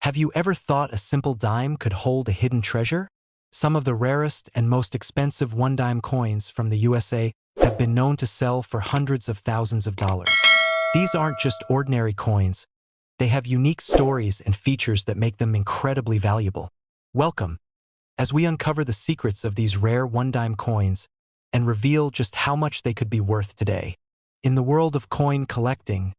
Have you ever thought a simple dime could hold a hidden treasure? Some of the rarest and most expensive one-dime coins from the USA have been known to sell for hundreds of thousands of dollars. These aren't just ordinary coins. They have unique stories and features that make them incredibly valuable. Welcome, as we uncover the secrets of these rare one-dime coins and reveal just how much they could be worth today. In the world of coin collecting,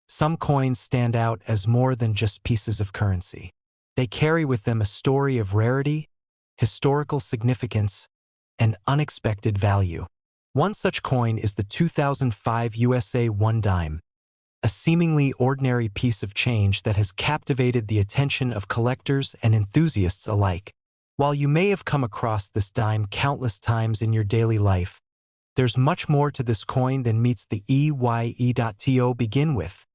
some coins stand out as more than just pieces of currency. They carry with them a story of rarity, historical significance, and unexpected value. One such coin is the 2005 USA one dime, a seemingly ordinary piece of change that has captivated the attention of collectors and enthusiasts alike. While you may have come across this dime countless times in your daily life, there's much more to this coin than meets the EYE.to begin with.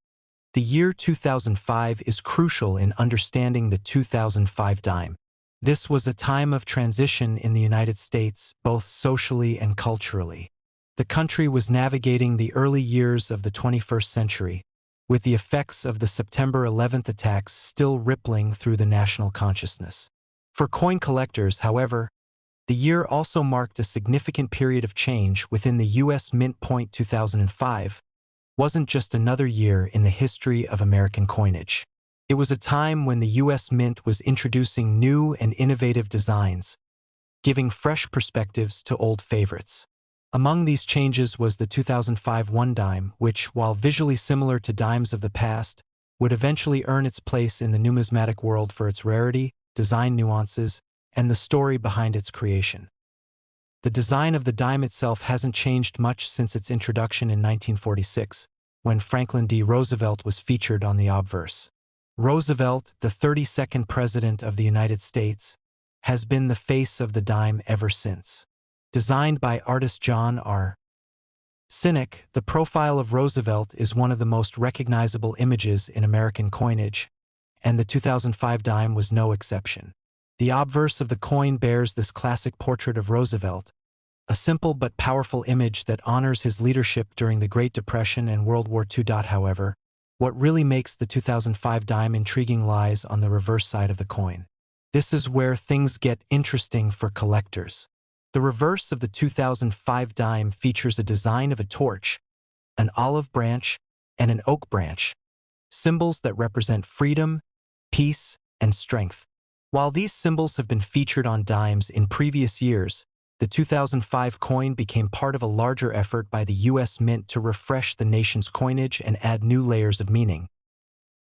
The year 2005 is crucial in understanding the 2005 dime. This was a time of transition in the United States, both socially and culturally. The country was navigating the early years of the 21st century, with the effects of the September 11th attacks still rippling through the national consciousness. For coin collectors, however, the year also marked a significant period of change within the U.S. Mint. 2005 wasn't just another year in the history of American coinage. It was a time when the U.S. Mint was introducing new and innovative designs, giving fresh perspectives to old favorites. Among these changes was the 2005 one dime, which, while visually similar to dimes of the past, would eventually earn its place in the numismatic world for its rarity, design nuances, and the story behind its creation. The design of the dime itself hasn't changed much since its introduction in 1946, when Franklin D. Roosevelt was featured on the obverse. Roosevelt, the 32nd President of the United States, has been the face of the dime ever since. Designed by artist John R. Sinek, the profile of Roosevelt is one of the most recognizable images in American coinage, and the 2005 dime was no exception. The obverse of the coin bears this classic portrait of Roosevelt, a simple but powerful image that honors his leadership during the Great Depression and World War II. However, what really makes the 2005 dime intriguing lies on the reverse side of the coin. This is where things get interesting for collectors. The reverse of the 2005 dime features a design of a torch, an olive branch, and an oak branch, symbols that represent freedom, peace, and strength. While these symbols have been featured on dimes in previous years, the 2005 coin became part of a larger effort by the U.S. Mint to refresh the nation's coinage and add new layers of meaning.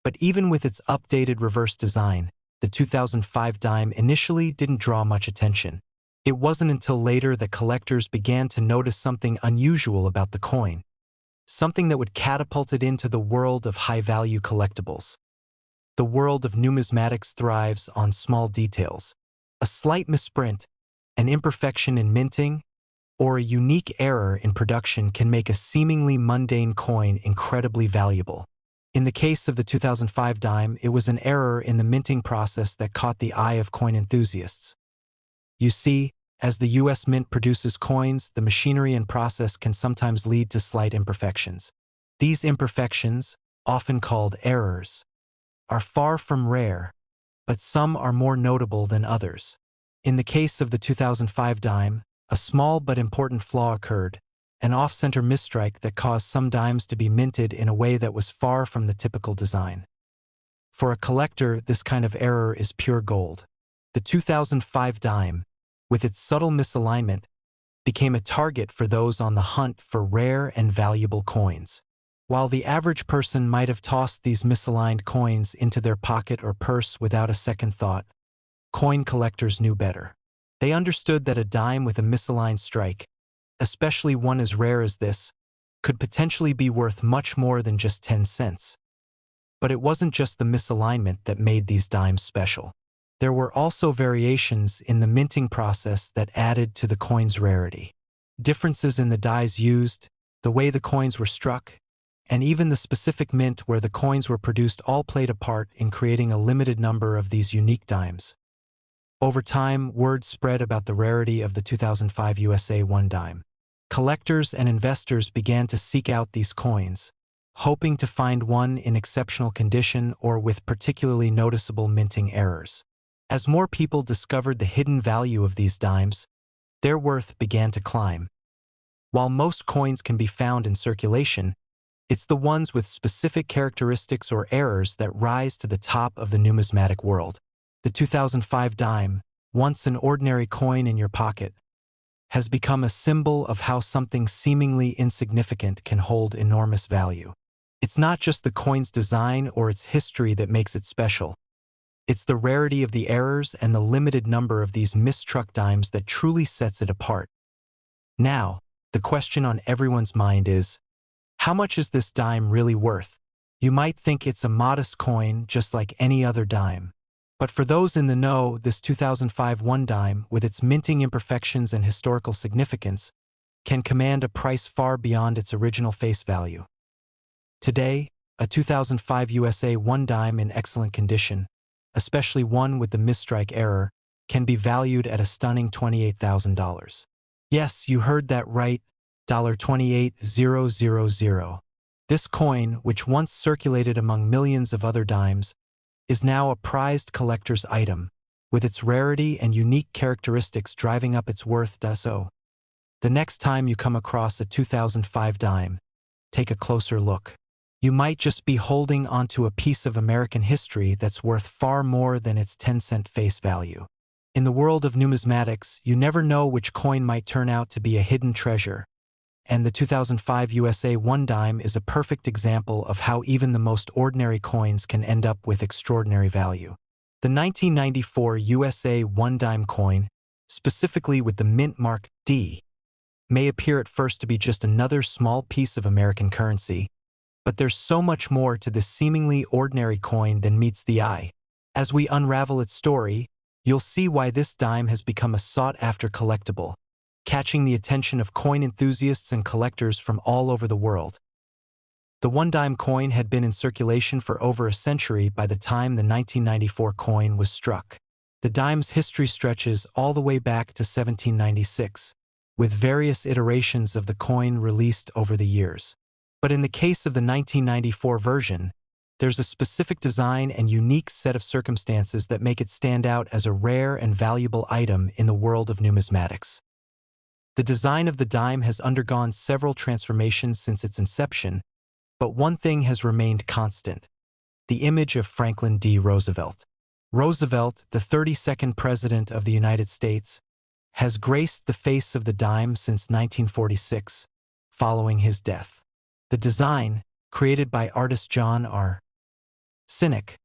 But even with its updated reverse design, the 2005 dime initially didn't draw much attention. It wasn't until later that collectors began to notice something unusual about the coin, something that would catapult it into the world of high-value collectibles. The world of numismatics thrives on small details. A slight misprint, an imperfection in minting, or a unique error in production can make a seemingly mundane coin incredibly valuable. In the case of the 2005 dime, it was an error in the minting process that caught the eye of coin enthusiasts. You see, as the U.S. Mint produces coins, the machinery and process can sometimes lead to slight imperfections. These imperfections, often called errors, are far from rare, but some are more notable than others. In the case of the 2005 dime, a small but important flaw occurred, an off-center misstrike that caused some dimes to be minted in a way that was far from the typical design. For a collector, this kind of error is pure gold. The 2005 dime, with its subtle misalignment, became a target for those on the hunt for rare and valuable coins. While the average person might have tossed these misaligned coins into their pocket or purse without a second thought, coin collectors knew better. They understood that a dime with a misaligned strike, especially one as rare as this, could potentially be worth much more than just 10 cents. But it wasn't just the misalignment that made these dimes special. There were also variations in the minting process that added to the coin's rarity. Differences in the dies used, the way the coins were struck, and even the specific mint where the coins were produced all played a part in creating a limited number of these unique dimes. Over time, word spread about the rarity of the 2005 USA one dime. Collectors and investors began to seek out these coins, hoping to find one in exceptional condition or with particularly noticeable minting errors. As more people discovered the hidden value of these dimes, their worth began to climb. While most coins can be found in circulation, it's the ones with specific characteristics or errors that rise to the top of the numismatic world. The 2005 dime, once an ordinary coin in your pocket, has become a symbol of how something seemingly insignificant can hold enormous value. It's not just the coin's design or its history that makes it special. It's the rarity of the errors and the limited number of these mistruck dimes that truly sets it apart. Now, the question on everyone's mind is, how much is this dime really worth? You might think it's a modest coin just like any other dime. But for those in the know, this 2005 one dime, with its minting imperfections and historical significance, can command a price far beyond its original face value. Today, a 2005 USA one dime in excellent condition, especially one with the misstrike error, can be valued at a stunning $28,000. Yes, you heard that right, $28,000. This coin, which once circulated among millions of other dimes, is now a prized collector's item, with its rarity and unique characteristics driving up its worth. So, the next time you come across a 2005 dime, take a closer look. You might just be holding onto a piece of American history that's worth far more than its 10-cent face value. In the world of numismatics, you never know which coin might turn out to be a hidden treasure, and the 2005 USA one dime is a perfect example of how even the most ordinary coins can end up with extraordinary value. The 1994 USA one dime coin, specifically with the mint mark D, may appear at first to be just another small piece of American currency, but there's so much more to this seemingly ordinary coin than meets the eye. As we unravel its story, you'll see why this dime has become a sought-after collectible, catching the attention of coin enthusiasts and collectors from all over the world. The one-dime coin had been in circulation for over a century by the time the 1994 coin was struck. The dime's history stretches all the way back to 1796, with various iterations of the coin released over the years. But in the case of the 1994 version, there's a specific design and unique set of circumstances that make it stand out as a rare and valuable item in the world of numismatics. The design of the dime has undergone several transformations since its inception, but one thing has remained constant: the image of Franklin D. Roosevelt. Roosevelt, the 32nd President of the United States, has graced the face of the dime since 1946, following his death. The design, created by artist John R. Sinek,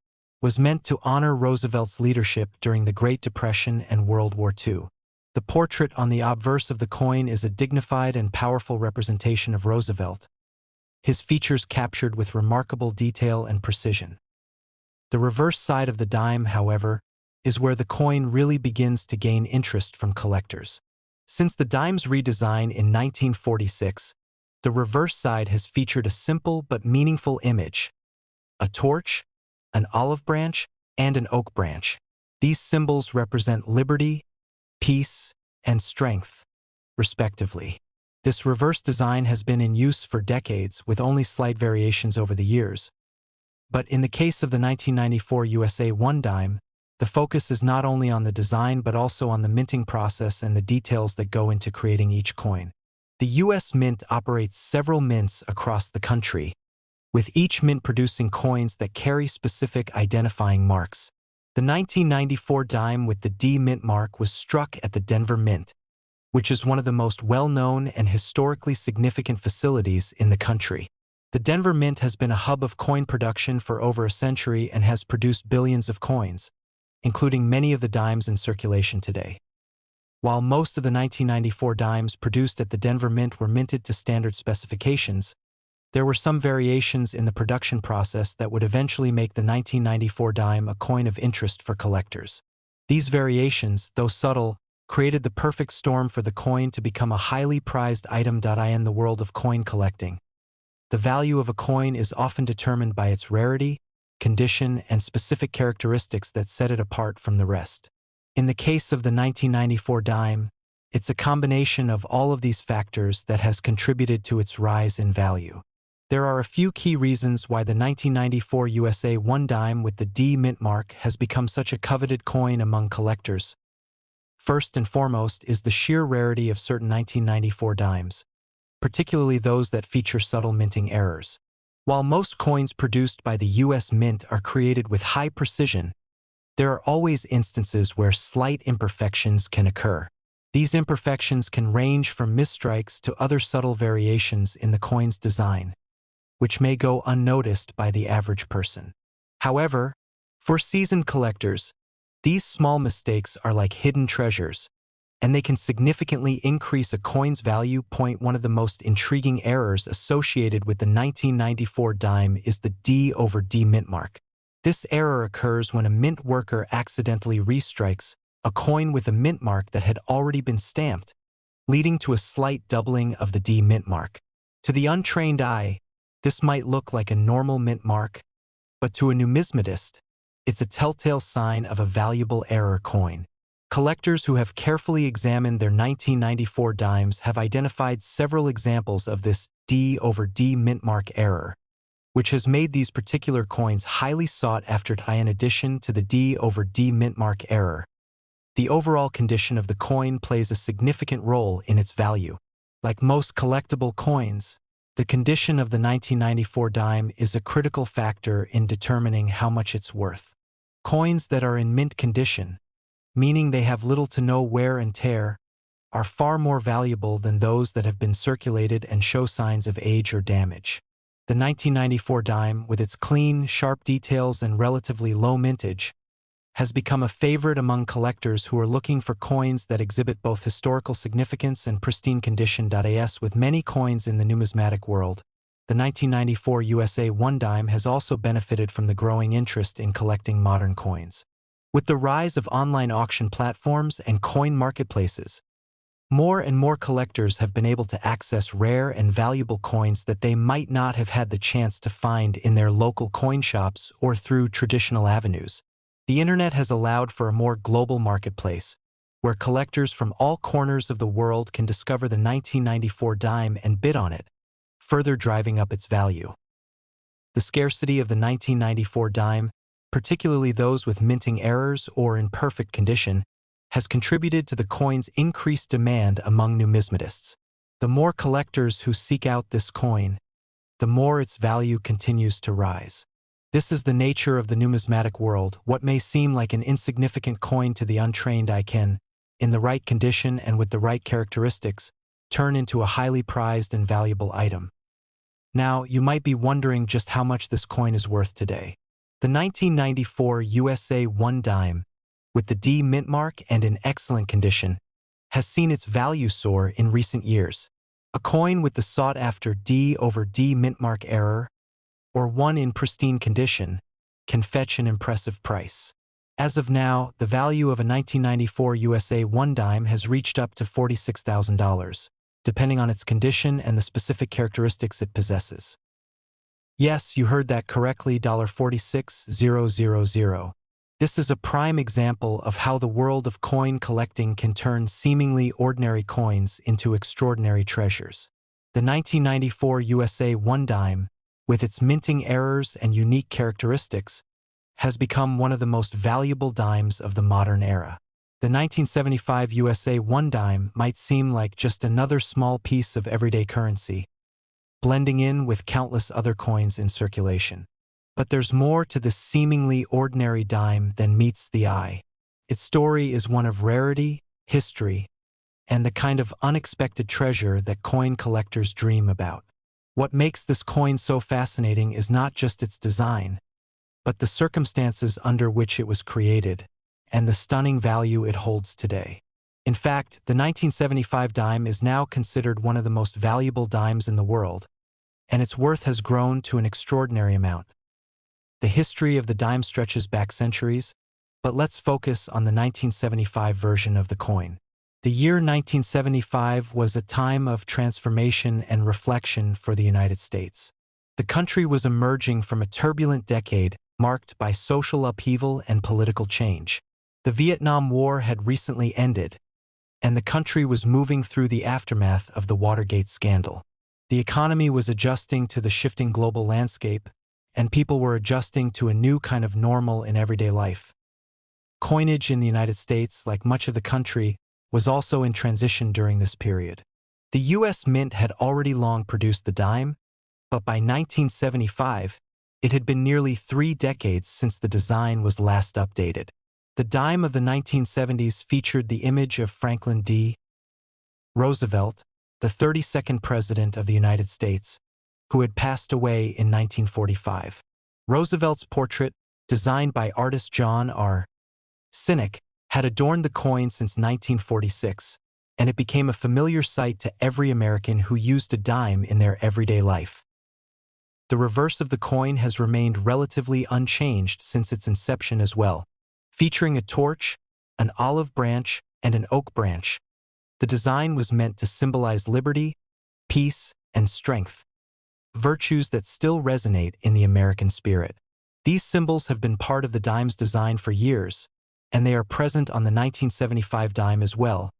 was meant to honor Roosevelt's leadership during the Great Depression and World War II. The portrait on the obverse of the coin is a dignified and powerful representation of Roosevelt, his features captured with remarkable detail and precision. The reverse side of the dime, however, is where the coin really begins to gain interest from collectors. Since the dime's redesign in 1946, the reverse side has featured a simple but meaningful image: a torch, an olive branch, and an oak branch. These symbols represent liberty, peace, and strength, respectively. This reverse design has been in use for decades, with only slight variations over the years. But in the case of the 1994 USA one dime, the focus is not only on the design but also on the minting process and the details that go into creating each coin. The U.S. Mint operates several mints across the country, with each mint producing coins that carry specific identifying marks. The 1994 dime with the D mint mark was struck at the Denver Mint, which is one of the most well-known and historically significant facilities in the country. The Denver Mint has been a hub of coin production for over a century and has produced billions of coins, including many of the dimes in circulation today. While most of the 1994 dimes produced at the Denver Mint were minted to standard specifications, there were some variations in the production process that would eventually make the 1994 dime a coin of interest for collectors. These variations, though subtle, created the perfect storm for the coin to become a highly prized item. In the world of coin collecting, the value of a coin is often determined by its rarity, condition, and specific characteristics that set it apart from the rest. In the case of the 1994 dime, it's a combination of all of these factors that has contributed to its rise in value. There are a few key reasons why the 1994 USA 1 dime with the D mint mark has become such a coveted coin among collectors. First and foremost is the sheer rarity of certain 1994 dimes, particularly those that feature subtle minting errors. While most coins produced by the US Mint are created with high precision, there are always instances where slight imperfections can occur. These imperfections can range from misstrikes to other subtle variations in the coin's design, which may go unnoticed by the average person. However, for seasoned collectors, these small mistakes are like hidden treasures, and they can significantly increase a coin's value. One of the most intriguing errors associated with the 1994 dime is the D over D mint mark. This error occurs when a mint worker accidentally restrikes a coin with a mint mark that had already been stamped, leading to a slight doubling of the D mint mark. To the untrained eye, this might look like a normal mint mark, but to a numismatist, it's a telltale sign of a valuable error coin. Collectors who have carefully examined their 1994 dimes have identified several examples of this D over D mint mark error, which has made these particular coins highly sought after. In addition to the D over D mint mark error, the overall condition of the coin plays a significant role in its value. Like most collectible coins, the condition of the 1994 dime is a critical factor in determining how much it's worth. Coins that are in mint condition, meaning they have little to no wear and tear, are far more valuable than those that have been circulated and show signs of age or damage. The 1994 dime, with its clean, sharp details and relatively low mintage, has become a favorite among collectors who are looking for coins that exhibit both historical significance and pristine condition. As with many coins in the numismatic world, the 1994 USA 1 dime has also benefited from the growing interest in collecting modern coins. With the rise of online auction platforms and coin marketplaces, more and more collectors have been able to access rare and valuable coins that they might not have had the chance to find in their local coin shops or through traditional avenues. The internet has allowed for a more global marketplace, where collectors from all corners of the world can discover the 1994 dime and bid on it, further driving up its value. The scarcity of the 1994 dime, particularly those with minting errors or in perfect condition, has contributed to the coin's increased demand among numismatists. The more collectors who seek out this coin, the more its value continues to rise. This is the nature of the numismatic world. What may seem like an insignificant coin to the untrained eye can, in the right condition and with the right characteristics, turn into a highly prized and valuable item. Now, you might be wondering just how much this coin is worth today. The 1994 USA 1 dime, with the D mint mark and in excellent condition, has seen its value soar in recent years. A coin with the sought-after D over D mint mark error, or one in pristine condition, can fetch an impressive price. As of now, the value of a 1994 USA 1 dime has reached up to $46,000, depending on its condition and the specific characteristics it possesses. Yes, you heard that correctly, $46,000. This is a prime example of how the world of coin collecting can turn seemingly ordinary coins into extraordinary treasures. The 1994 USA 1 dime, with its minting errors and unique characteristics, has become one of the most valuable dimes of the modern era. The 1975 USA 1 dime might seem like just another small piece of everyday currency, blending in with countless other coins in circulation. But there's more to this seemingly ordinary dime than meets the eye. Its story is one of rarity, history, and the kind of unexpected treasure that coin collectors dream about. What makes this coin so fascinating is not just its design, but the circumstances under which it was created, and the stunning value it holds today. In fact, the 1975 dime is now considered one of the most valuable dimes in the world, and its worth has grown to an extraordinary amount. The history of the dime stretches back centuries, but let's focus on the 1975 version of the coin. The year 1975 was a time of transformation and reflection for the United States. The country was emerging from a turbulent decade marked by social upheaval and political change. The Vietnam War had recently ended, and the country was moving through the aftermath of the Watergate scandal. The economy was adjusting to the shifting global landscape, and people were adjusting to a new kind of normal in everyday life. Coinage in the United States, like much of the country, was also in transition during this period. The U.S. Mint had already long produced the dime, but by 1975, it had been nearly 3 decades since the design was last updated. The dime of the 1970s featured the image of Franklin D. Roosevelt, the 32nd President of the United States, who had passed away in 1945. Roosevelt's portrait, designed by artist John R. Cynic, had adorned the coin since 1946, and it became a familiar sight to every American who used a dime in their everyday life. The reverse of the coin has remained relatively unchanged since its inception as well, featuring a torch, an olive branch, and an oak branch. The design was meant to symbolize liberty, peace, and strength, virtues that still resonate in the American spirit. These symbols have been part of the dime's design for years, and they are present on the 1975 dime as well,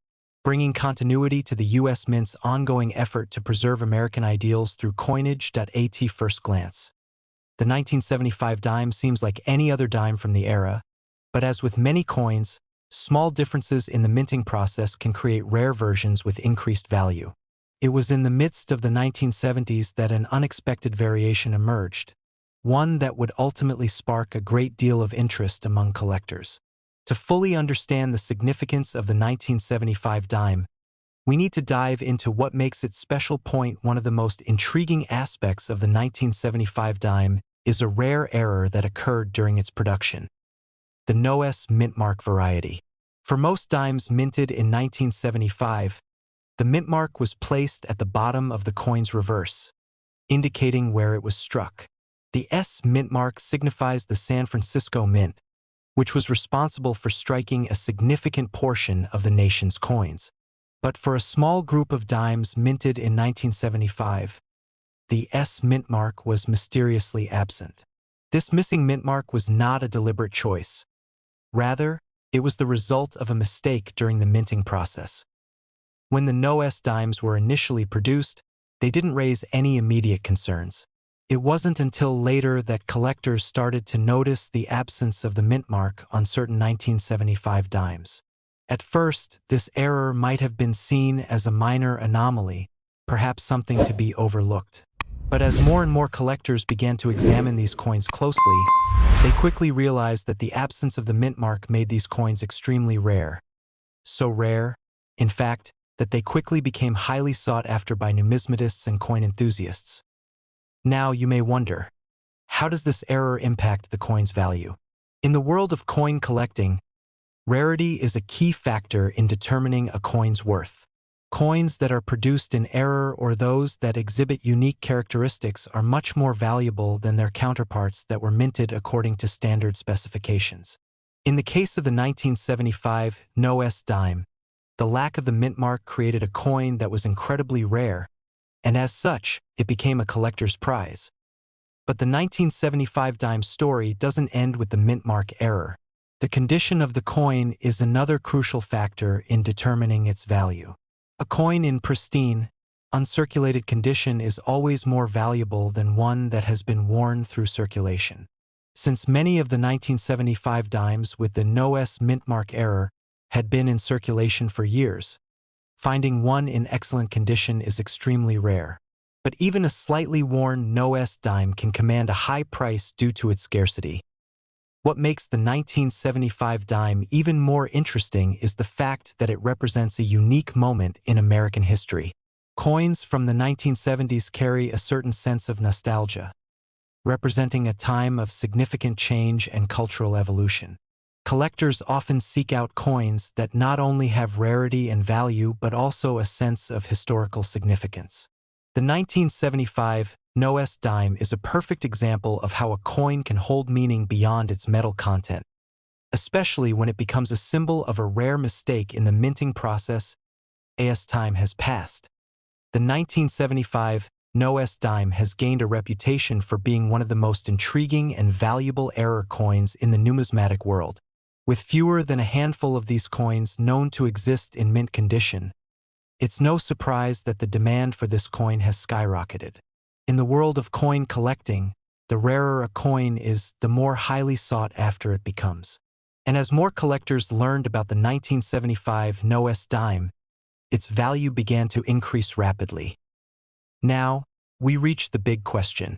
bringing continuity to the U.S. Mint's ongoing effort to preserve American ideals through coinage. At first glance, the 1975 dime seems like any other dime from the era, but as with many coins, small differences in the minting process can create rare versions with increased value. It was in the midst of the 1970s that an unexpected variation emerged, one that would ultimately spark a great deal of interest among collectors. To fully understand the significance of the 1975 dime, we need to dive into what makes its special point. One of the most intriguing aspects of the 1975 dime is a rare error that occurred during its production: the no-S mint mark variety. For most dimes minted in 1975, the mint mark was placed at the bottom of the coin's reverse, indicating where it was struck. The S mint mark signifies the San Francisco Mint, which was responsible for striking a significant portion of the nation's coins. But for a small group of dimes minted in 1975, the S mint mark was mysteriously absent. This missing mint mark was not a deliberate choice. Rather, it was the result of a mistake during the minting process. When the no-S dimes were initially produced, they didn't raise any immediate concerns. It wasn't until later that collectors started to notice the absence of the mint mark on certain 1975 dimes. At first, this error might have been seen as a minor anomaly, perhaps something to be overlooked. But as more and more collectors began to examine these coins closely, they quickly realized that the absence of the mint mark made these coins extremely rare. So rare, in fact, that they quickly became highly sought after by numismatists and coin enthusiasts. Now you may wonder, how does this error impact the coin's value? In the world of coin collecting, rarity is a key factor in determining a coin's worth. Coins that are produced in error or those that exhibit unique characteristics are much more valuable than their counterparts that were minted according to standard specifications. In the case of the 1975 no-S dime, the lack of the mint mark created a coin that was incredibly rare, and as such, it became a collector's prize. But the 1975 dime story doesn't end with the mint mark error. The condition of the coin is another crucial factor in determining its value. A coin in pristine, uncirculated condition is always more valuable than one that has been worn through circulation. Since many of the 1975 dimes with the no-S mint mark error had been in circulation for years, finding one in excellent condition is extremely rare. But even a slightly worn no-S dime can command a high price due to its scarcity. What makes the 1975 dime even more interesting is the fact that it represents a unique moment in American history. Coins from the 1970s carry a certain sense of nostalgia, representing a time of significant change and cultural evolution. Collectors often seek out coins that not only have rarity and value but also a sense of historical significance. The 1975 no-S dime is a perfect example of how a coin can hold meaning beyond its metal content, especially when it becomes a symbol of a rare mistake in the minting process. As time has passed, the 1975 no-S dime has gained a reputation for being one of the most intriguing and valuable error coins in the numismatic world. With fewer than a handful of these coins known to exist in mint condition, It's no surprise that the demand for this coin has skyrocketed. In the world of coin collecting, the rarer a coin is, the more highly sought after it becomes. And as more collectors learned about the 1975 Rarest dime, its value began to increase rapidly. Now, we reach the big question.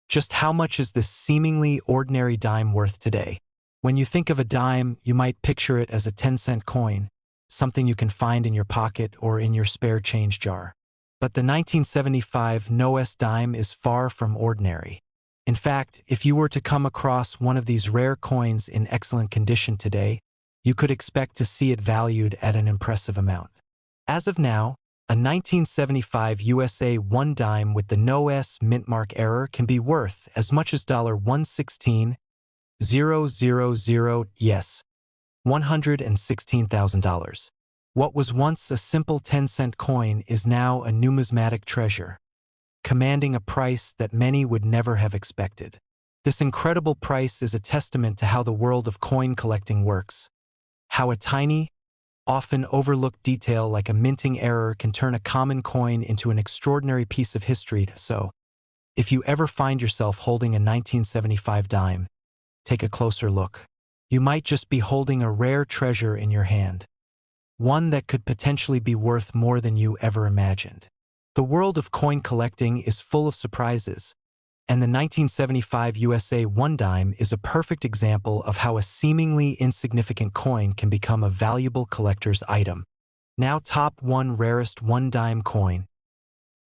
Just how much is this seemingly ordinary dime worth today? When you think of a dime, you might picture it as a 10-cent coin, something you can find in your pocket or in your spare change jar. But the 1975 Rarest dime is far from ordinary. In fact, if you were to come across one of these rare coins in excellent condition today, you could expect to see it valued at an impressive amount. As of now, a 1975 USA 1 dime with the no-S mint mark error can be worth as much as $116,000, yes, $116,000. What was once a simple 10-cent coin is now a numismatic treasure, commanding a price that many would never have expected. This incredible price is a testament to how the world of coin collecting works, how a tiny, often overlooked detail like a minting error can turn a common coin into an extraordinary piece of history. So, if you ever find yourself holding a 1975 dime, take a closer look. You might just be holding a rare treasure in your hand, one that could potentially be worth more than you ever imagined. The world of coin collecting is full of surprises, and the 1975 USA 1 dime is a perfect example of how a seemingly insignificant coin can become a valuable collector's item. Now, top 1 rarest 1 dime coin.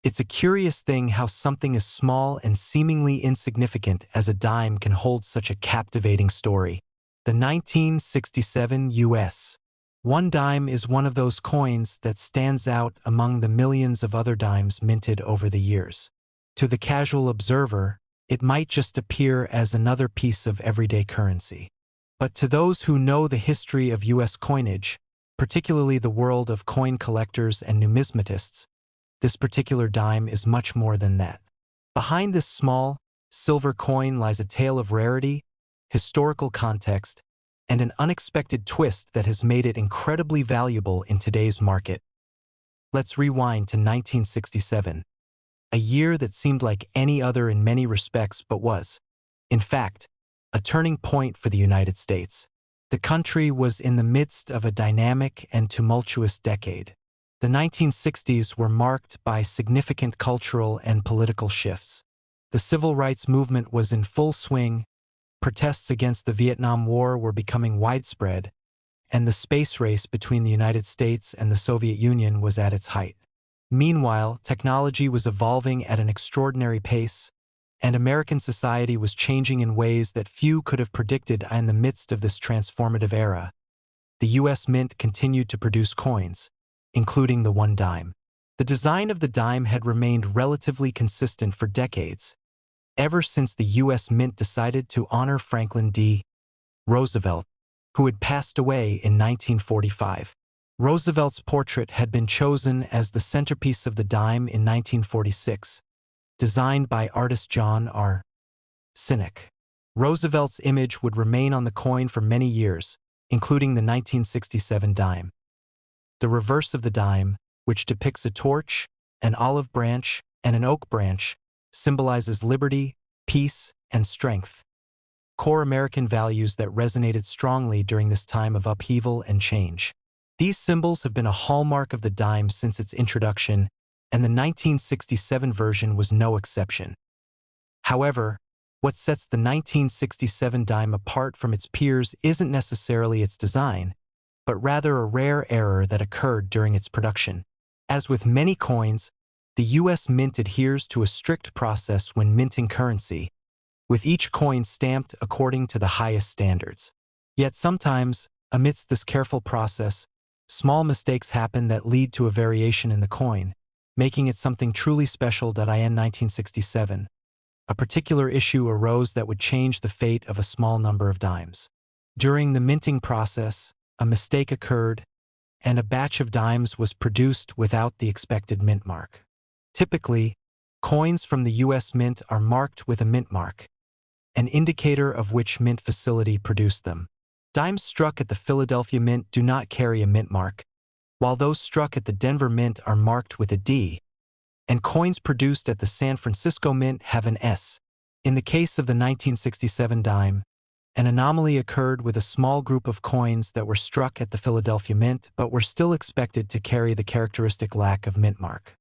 It's a curious thing how something as small and seemingly insignificant as a dime can hold such a captivating story. The 1967 US 1 dime is one of those coins that stands out among the millions of other dimes minted over the years. To the casual observer, it might just appear as another piece of everyday currency. But to those who know the history of U.S. coinage, particularly the world of coin collectors and numismatists, this particular dime is much more than that. Behind this small, silver coin lies a tale of rarity, historical context, and an unexpected twist that has made it incredibly valuable in today's market. Let's rewind to 1967. A year that seemed like any other in many respects but was, in fact, a turning point for the United States. The country was in the midst of a dynamic and tumultuous decade. The 1960s were marked by significant cultural and political shifts. The civil rights movement was in full swing, protests against the Vietnam War were becoming widespread, and the space race between the United States and the Soviet Union was at its height. Meanwhile, technology was evolving at an extraordinary pace, and American society was changing in ways that few could have predicted. In the midst of this transformative era, the U.S. Mint continued to produce coins, including the 1 dime. The design of the dime had remained relatively consistent for decades, ever since the U.S. Mint decided to honor Franklin D. Roosevelt, who had passed away in 1945. Roosevelt's portrait had been chosen as the centerpiece of the dime in 1946, designed by artist John R. Sinek. Roosevelt's image would remain on the coin for many years, including the 1967 dime. The reverse of the dime, which depicts a torch, an olive branch, and an oak branch, symbolizes liberty, peace, and strength, core American values that resonated strongly during this time of upheaval and change. These symbols have been a hallmark of the dime since its introduction, and the 1967 version was no exception. However, what sets the 1967 dime apart from its peers isn't necessarily its design, but rather a rare error that occurred during its production. As with many coins, the U.S. Mint adheres to a strict process when minting currency, with each coin stamped according to the highest standards. Yet sometimes, amidst this careful process, small mistakes happen that lead to a variation in the coin, making it something truly special. In 1967, a particular issue arose that would change the fate of a small number of dimes. During the minting process, a mistake occurred, and a batch of dimes was produced without the expected mint mark. Typically, coins from the U.S. Mint are marked with a mint mark, an indicator of which mint facility produced them. Dimes struck at the Philadelphia Mint do not carry a mint mark, while those struck at the Denver Mint are marked with a D, and coins produced at the San Francisco Mint have an S. In the case of the 1967 dime, an anomaly occurred with a small group of coins that were struck at the Philadelphia Mint but were still expected to carry the characteristic lack of mint mark.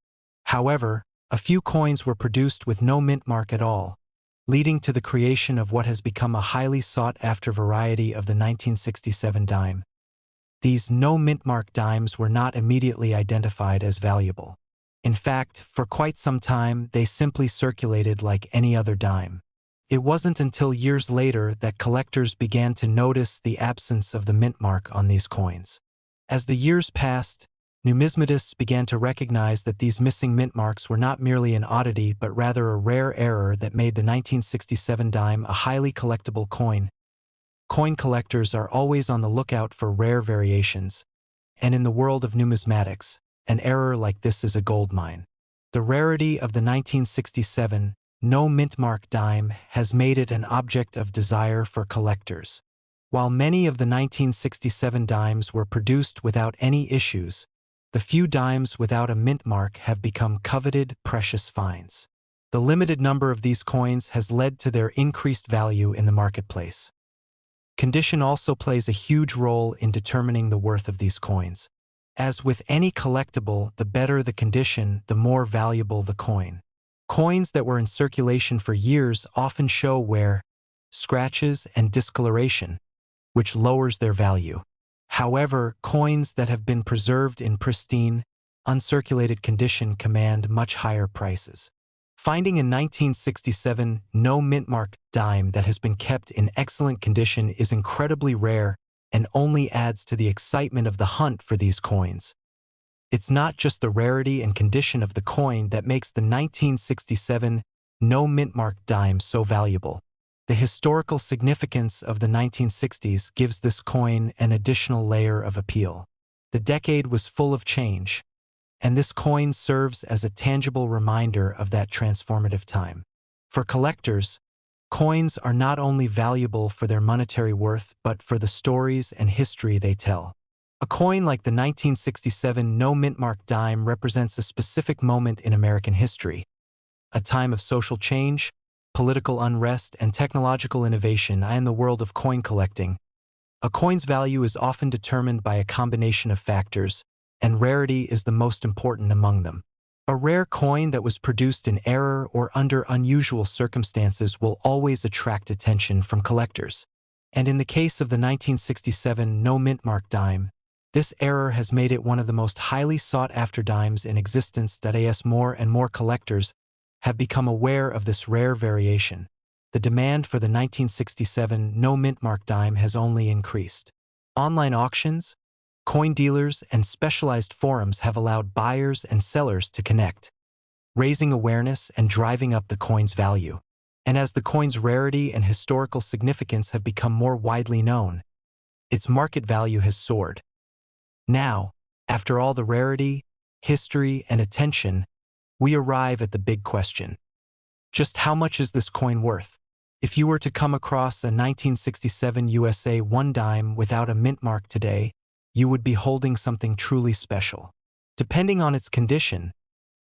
However, a few coins were produced with no mint mark at all, leading to the creation of what has become a highly sought-after variety of the 1967 dime. These no mint mark dimes were not immediately identified as valuable. In fact, for quite some time, they simply circulated like any other dime. It wasn't until years later that collectors began to notice the absence of the mint mark on these coins. As the years passed, numismatists began to recognize that these missing mint marks were not merely an oddity but rather a rare error that made the 1967 dime a highly collectible coin. Coin collectors are always on the lookout for rare variations, and in the world of numismatics, an error like this is a goldmine. The rarity of the 1967 no mint mark dime has made it an object of desire for collectors. While many of the 1967 dimes were produced without any issues, the few dimes without a mint mark have become coveted precious finds. The limited number of these coins has led to their increased value in the marketplace. Condition also plays a huge role in determining the worth of these coins. As with any collectible, the better the condition, the more valuable the coin. Coins that were in circulation for years often show wear, scratches, and discoloration, which lowers their value. However, coins that have been preserved in pristine, uncirculated condition command much higher prices. Finding a 1967 no mint mark dime that has been kept in excellent condition is incredibly rare and only adds to the excitement of the hunt for these coins. It's not just the rarity and condition of the coin that makes the 1967 no mint mark dime so valuable. The historical significance of the 1960s gives this coin an additional layer of appeal. The decade was full of change, and this coin serves as a tangible reminder of that transformative time. For collectors, coins are not only valuable for their monetary worth but for the stories and history they tell. A coin like the 1967 no mint mark dime represents a specific moment in American history, a time of social change, political unrest, and technological innovation. In the world of coin collecting, a coin's value is often determined by a combination of factors, and rarity is the most important among them. A rare coin that was produced in error or under unusual circumstances will always attract attention from collectors. And in the case of the 1967 no mint mark dime, this error has made it one of the most highly sought-after dimes in existence. As more and more collectors have become aware of this rare variation, the demand for the 1967 no mint mark dime has only increased. Online auctions, coin dealers, and specialized forums have allowed buyers and sellers to connect, raising awareness and driving up the coin's value. And as the coin's rarity and historical significance have become more widely known, its market value has soared. Now, after all the rarity, history, and attention, we arrive at the big question. Just how much is this coin worth? If you were to come across a 1967 USA 1 dime without a mint mark today, you would be holding something truly special. Depending on its condition,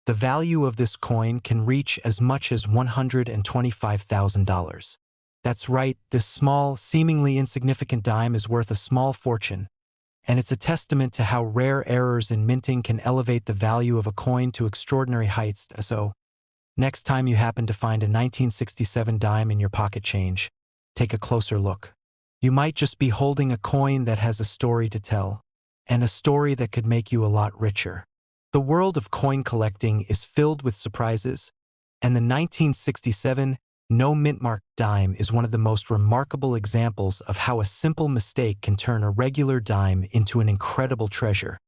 the value of this coin can reach as much as $125,000. That's right, this small, seemingly insignificant dime is worth a small fortune, and it's a testament to how rare errors in minting can elevate the value of a coin to extraordinary heights. So, next time you happen to find a 1967 dime in your pocket change, take a closer look. You might just be holding a coin that has a story to tell, and a story that could make you a lot richer. The world of coin collecting is filled with surprises, and the 1967 no mint mark dime is one of the most remarkable examples of how a simple mistake can turn a regular dime into an incredible treasure.